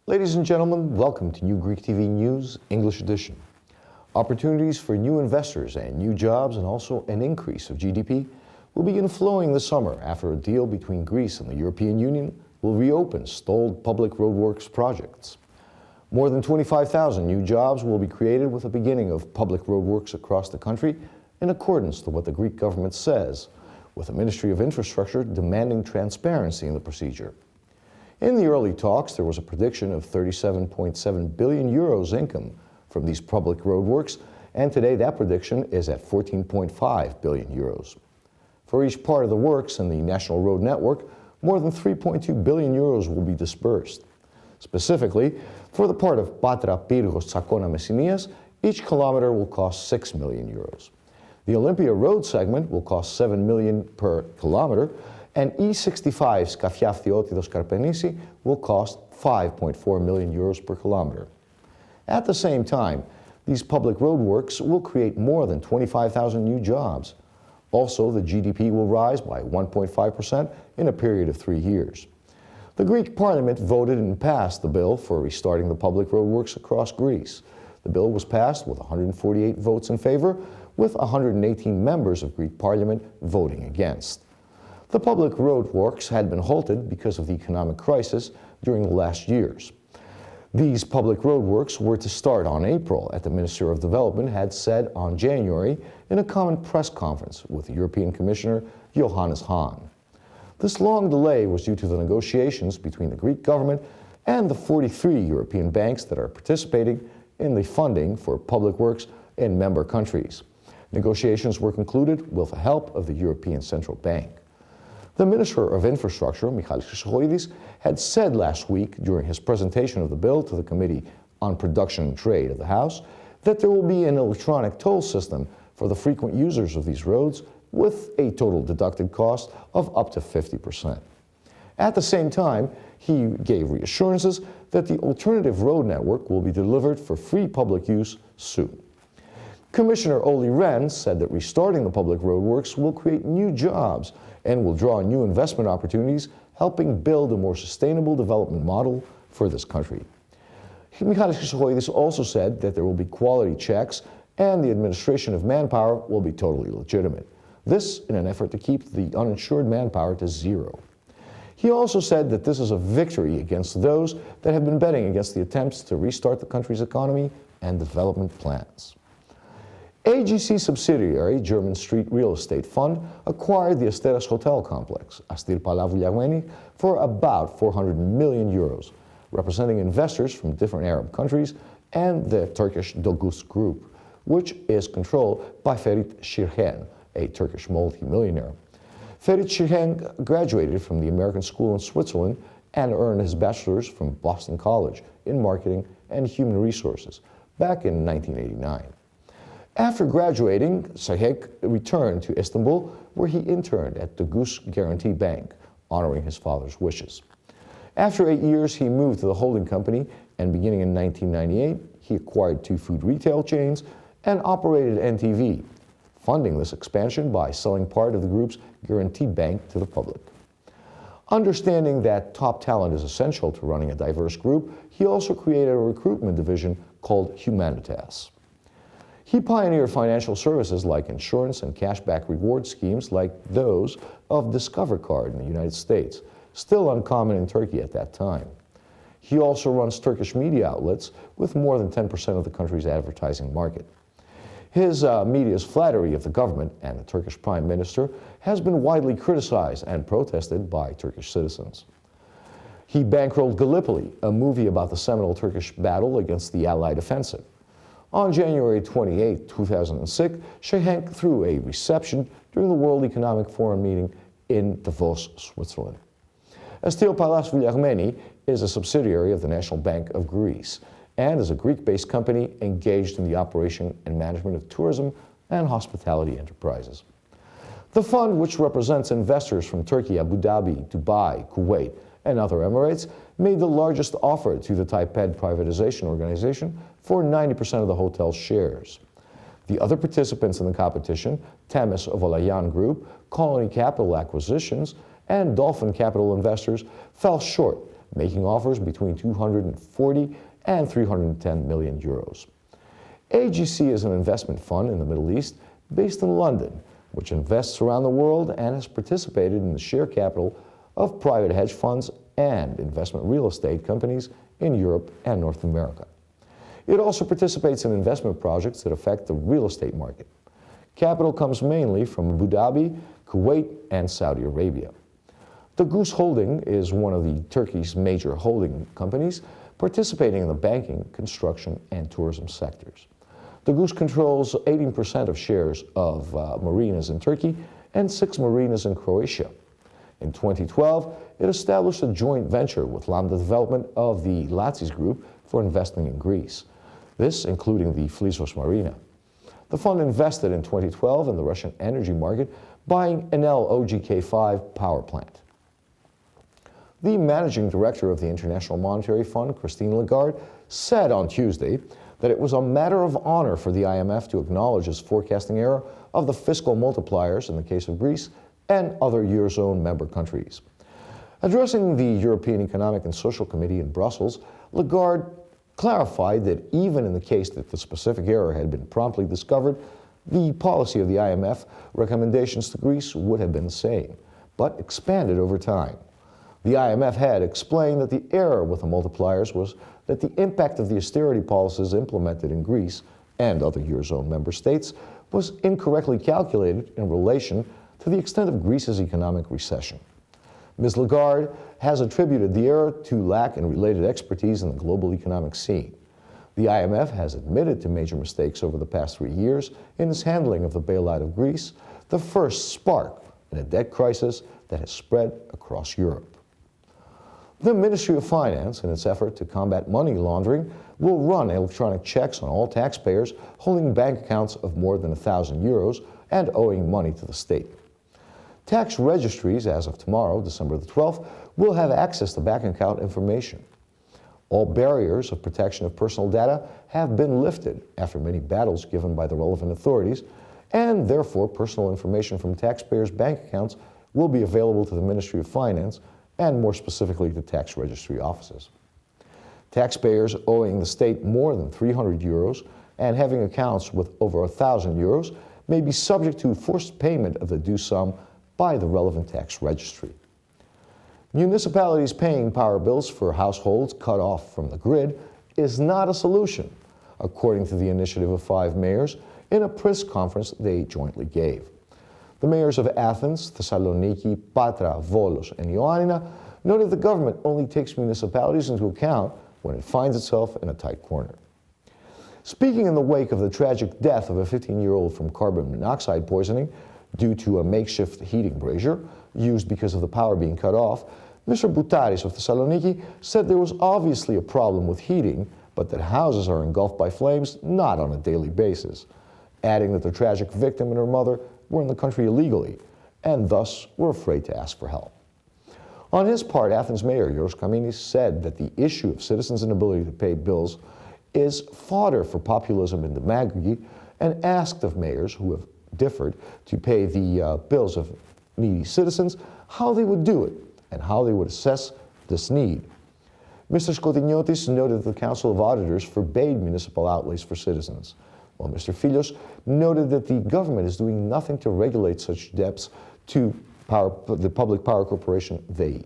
Ladies and gentlemen, welcome to New Greek TV News, English edition. Opportunities for new investors and new jobs, and also an increase of GDP, will begin flowing this summer after a deal between Greece and the European Union will reopen stalled public roadworks projects. More than 25,000 new jobs will be created with the beginning of public roadworks across the country in accordance to what the Greek government says, with the Ministry of Infrastructure demanding transparency in the procedure. In the early talks, there was a prediction of 37.7 billion euros income from these public roadworks, and today that prediction is at 14.5 billion euros. For each part of the works in the national road network, more than 3.2 billion euros will be disbursed. Specifically, for the part of Patra, Pyrgos, Tsakona, Messinias, each kilometer will cost 6 million euros. The Olympia road segment will cost 7 million per kilometer, and E65 Skafia Theotidos Karpenisi will cost 5.4 million euros per kilometer. At the same time, these public roadworks will create more than 25,000 new jobs. Also, the GDP will rise by 1.5% in a period of 3 years. The Greek Parliament voted and passed the bill for restarting the public roadworks across Greece. The bill was passed with 148 votes in favor, with 118 members of Greek Parliament voting against. The public roadworks had been halted because of the economic crisis during the last years. These public roadworks were to start on April, as the Minister of Development had said on January in a common press conference with the European Commissioner Johannes Hahn. This long delay was due to the negotiations between the Greek government and the 43 European banks that are participating in the funding for public works in member countries. Negotiations were concluded with the help of the European Central Bank. The Minister of Infrastructure, Michalis Christofoidis, had said last week during his presentation of the bill to the Committee on Production and Trade of the House that there will be an electronic toll system for the frequent users of these roads with a total deducted cost of up to 50%. At the same time, he gave reassurances that the alternative road network will be delivered for free public use soon. Commissioner Olli Rehn said that restarting the public roadworks will create new jobs and will draw new investment opportunities, helping build a more sustainable development model for this country. Michalis Christofoidis also said that there will be quality checks and the administration of manpower will be totally legitimate. This in an effort to keep the uninsured manpower to zero. He also said that this is a victory against those that have been betting against the attempts to restart the country's economy and development plans. AGC subsidiary German Street Real Estate Fund acquired the Asteras Hotel complex, Astir Palavouliagmeni, for about 400 million euros, representing investors from different Arab countries and the Turkish Dogus Group, which is controlled by Ferit Şirhen, a Turkish multi-millionaire. Ferit Şirhen graduated from the American School in Switzerland and earned his bachelor's from Boston College in marketing and human resources back in 1989. After graduating, Şirhen returned to Istanbul, where he interned at the Dogus Guarantee Bank, honoring his father's wishes. After 8 years, he moved to the holding company, and beginning in 1998, he acquired 2 food retail chains and operated NTV, funding this expansion by selling part of the group's Guarantee Bank to the public. Understanding that top talent is essential to running a diverse group, he also created a recruitment division called Humanitas. He pioneered financial services like insurance and cashback reward schemes like those of Discover Card in the United States, still uncommon in Turkey at that time. He also runs Turkish media outlets with more than 10% of the country's advertising market. His media's flattery of the government and the Turkish Prime Minister has been widely criticized and protested by Turkish citizens. He bankrolled Gallipoli, a movie about the seminal Turkish battle against the Allied offensive. On January 28, 2006, Şirhen threw a reception during the World Economic Forum meeting in Davos, Switzerland. Astir Palavouliagmeni is a subsidiary of the National Bank of Greece and is a Greek-based company engaged in the operation and management of tourism and hospitality enterprises. The fund, which represents investors from Turkey, Abu Dhabi, Dubai, Kuwait, and other Emirates, made the largest offer to the Taipei privatization organization for 90% of the hotel's shares. The other participants in the competition, Temis of Olayan Group, Colony Capital Acquisitions, and Dolphin Capital Investors, fell short making offers between 240 and 310 million euros. AGC is an investment fund in the Middle East based in London, which invests around the world and has participated in the share capital of private hedge funds and investment real estate companies in Europe and North America. It also participates in investment projects that affect the real estate market. Capital comes mainly from Abu Dhabi, Kuwait, and Saudi Arabia. The Goose Holding is one of the Turkey's major holding companies participating in the banking, construction, and tourism sectors. The Goose controls 18% of shares of marinas in Turkey and 6 marinas in Croatia. In 2012, it established a joint venture with Lambda Development of the Latsis Group for investing in Greece, this including the Flisos Marina. The fund invested in 2012 in the Russian energy market, buying Enel OGK-5 power plant. The managing director of the International Monetary Fund, Christine Lagarde, said on Tuesday that it was a matter of honor for the IMF to acknowledge its forecasting error of the fiscal multipliers in the case of Greece and other Eurozone member countries. Addressing the European Economic and Social Committee in Brussels, Lagarde clarified that even in the case that the specific error had been promptly discovered, the policy of the IMF recommendations to Greece would have been the same, but expanded over time. The IMF had explained that the error with the multipliers was that the impact of the austerity policies implemented in Greece and other Eurozone member states was incorrectly calculated in relation to the extent of Greece's economic recession. Ms. Lagarde has attributed the error to lack in related expertise in the global economic scene. The IMF has admitted to major mistakes over the past 3 years in its handling of the bailout of Greece, the first spark in a debt crisis that has spread across Europe. The Ministry of Finance, in its effort to combat money laundering, will run electronic checks on all taxpayers holding bank accounts of more than 1,000 euros and owing money to the state. Tax registries, as of tomorrow, December the 12th, will have access to bank account information. All barriers of protection of personal data have been lifted after many battles given by the relevant authorities, and therefore personal information from taxpayers' bank accounts will be available to the Ministry of Finance and more specifically to tax registry offices. Taxpayers owing the state more than 300 euros and having accounts with over 1,000 euros may be subject to forced payment of the due sum by the relevant tax registry. Municipalities paying power bills for households cut off from the grid is not a solution, according to the initiative of 5 mayors in a press conference they jointly gave. The mayors of Athens, Thessaloniki, Patra, Volos, and Ioannina noted the government only takes municipalities into account when it finds itself in a tight corner. Speaking in the wake of the tragic death of a 15-year-old from carbon monoxide poisoning due to a makeshift heating brazier used because of the power being cut off, Mr. Boutaris of Thessaloniki said there was obviously a problem with heating, but that houses are engulfed by flames not on a daily basis, adding that the tragic victim and her mother were in the country illegally and thus were afraid to ask for help. On his part, Athens Mayor Yoros Kaminis said that the issue of citizens' inability to pay bills is fodder for populism and demagogy, and asked of mayors who have differed to pay the bills of needy citizens how they would do it and how they would assess this need. Mr. Skotiniotis noted that the Council of Auditors forbade municipal outlays for citizens, while Mr. Filios noted that the government is doing nothing to regulate such debts to the Public Power Corporation, VEI.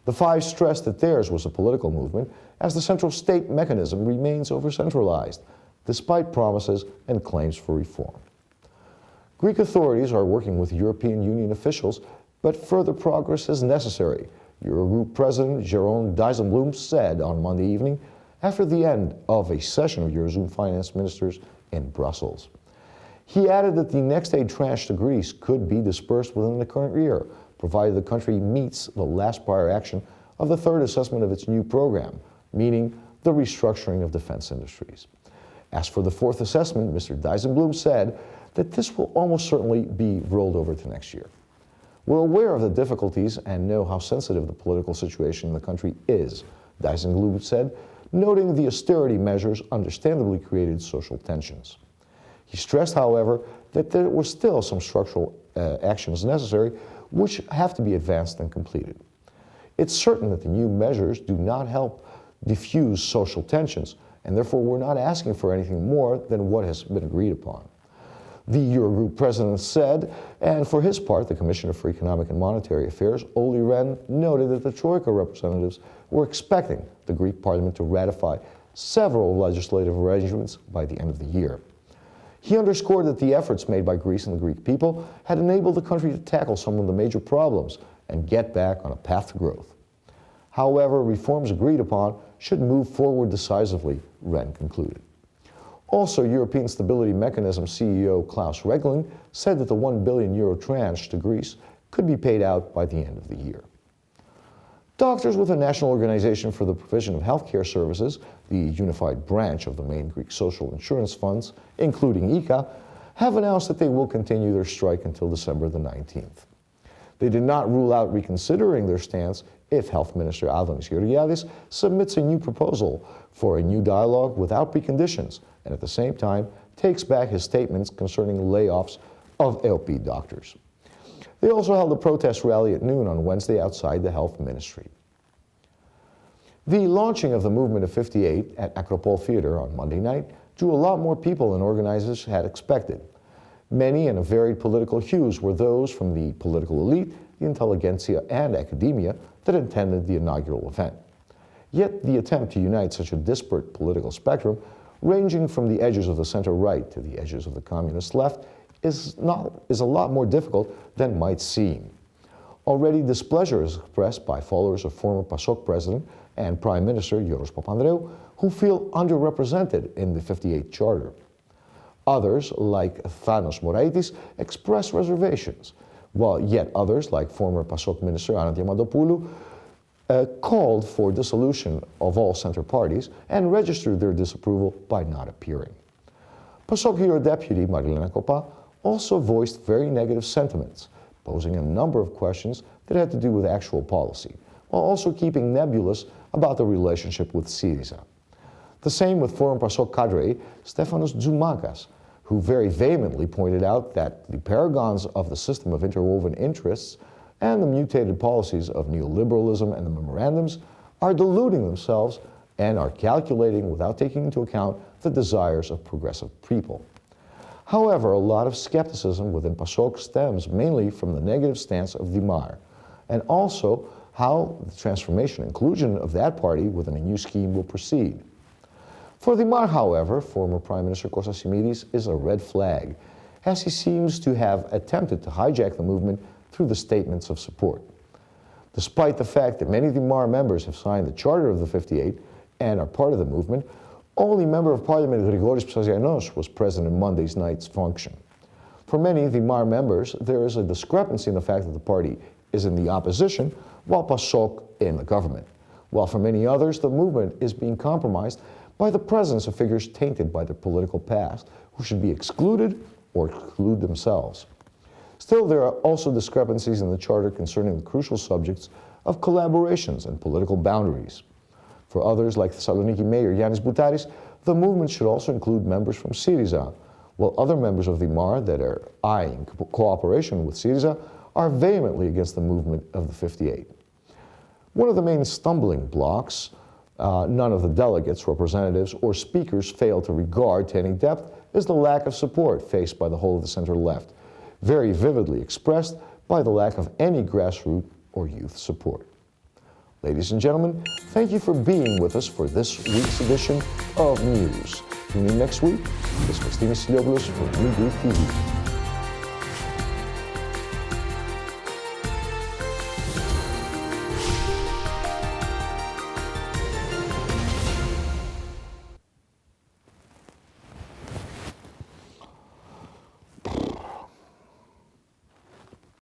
The 5 stressed that theirs was a political movement, as the central state mechanism remains over-centralized, despite promises and claims for reform. Greek authorities are working with European Union officials, but further progress is necessary, Eurogroup President Jeroen Dijsselbloem said on Monday evening after the end of a session of Eurozone finance ministers in Brussels. He added that the next aid tranche to Greece could be dispersed within the current year, provided the country meets the last prior action of the 3rd assessment of its new program, meaning the restructuring of defense industries. As for the 4th assessment, Mr. Dijsselbloem said that this will almost certainly be rolled over to next year. We're aware of the difficulties and know how sensitive the political situation in the country is, Dijsselbloem said, noting the austerity measures understandably created social tensions. He stressed, however, that there were still some structural actions necessary which have to be advanced and completed. It's certain that the new measures do not help diffuse social tensions, and therefore we're not asking for anything more than what has been agreed upon. The Eurogroup president said, and for his part, the Commissioner for Economic and Monetary Affairs, Olli Rehn, noted that the Troika representatives were expecting the Greek parliament to ratify several legislative arrangements by the end of the year. He underscored that the efforts made by Greece and the Greek people had enabled the country to tackle some of the major problems and get back on a path to growth. However, reforms agreed upon should move forward decisively, Rehn concluded. Also, European Stability Mechanism CEO Klaus Regling said that the €1 billion tranche to Greece could be paid out by the end of the year. Doctors with the National Organization for the Provision of Healthcare Services, the unified branch of the main Greek social insurance funds, including TROIKA, have announced that they will continue their strike until December the 19th. They did not rule out reconsidering their stance if Health Minister Adanis Georgiadis submits a new proposal for a new dialogue without preconditions, and at the same time takes back his statements concerning layoffs of AOP doctors. They also held a protest rally at noon on Wednesday outside the Health Ministry. The launching of the Movement of 58 at Acropole Theater on Monday night drew a lot more people than organizers had expected. Many and of varied political hues were those from the political elite, the intelligentsia, and academia that attended the inaugural event. Yet the attempt to unite such a disparate political spectrum, ranging from the edges of the center-right to the edges of the communist left, is a lot more difficult than might seem. Already displeasure is expressed by followers of former PASOK President and Prime Minister Georgios Papandreou, who feel underrepresented in the 58 Charter. Others, like Thanos Moraitis, express reservations, while yet others, like former PASOK Minister Anna Diamantopoulou, called for dissolution of all center parties and registered their disapproval by not appearing. PASOK Hero Deputy Marilena Kopa also voiced very negative sentiments, posing a number of questions that had to do with actual policy, while also keeping nebulous about the relationship with Syriza. The same with former PASOK cadre Stefanos Tsoumakas, who very vehemently pointed out that the paragons of the system of interwoven interests and the mutated policies of neoliberalism and the memorandums are deluding themselves and are calculating without taking into account the desires of progressive people. However, a lot of skepticism within PASOK stems mainly from the negative stance of Dimar, and also how the transformation and inclusion of that party within a new scheme will proceed. For Dimar, however, former Prime Minister Kostas Simiris is a red flag, as he seems to have attempted to hijack the movement through the statements of support. Despite the fact that many Dimar members have signed the Charter of the 58 and are part of the movement, only Member of Parliament Grigoris Psazianos was present in Monday's night's function. For many Dimar members, there is a discrepancy in the fact that the party is in the opposition while PASOK in the government, while for many others the movement is being compromised by the presence of figures tainted by their political past who should be excluded or exclude themselves. Still, there are also discrepancies in the Charter concerning the crucial subjects of collaborations and political boundaries. For others, like Thessaloniki Mayor Yannis Boutaris, the movement should also include members from Syriza, while other members of the MAR that are eyeing cooperation with Syriza are vehemently against the movement of the 58. One of the main stumbling blocks none of the delegates, representatives, or speakers fail to regard to any depth is the lack of support faced by the whole of the center-left, very vividly expressed by the lack of any grassroots or youth support. Ladies and gentlemen, thank you for being with us for this week's edition of News. Tune in next week. This was Steven Siliopoulos for New Greek TV.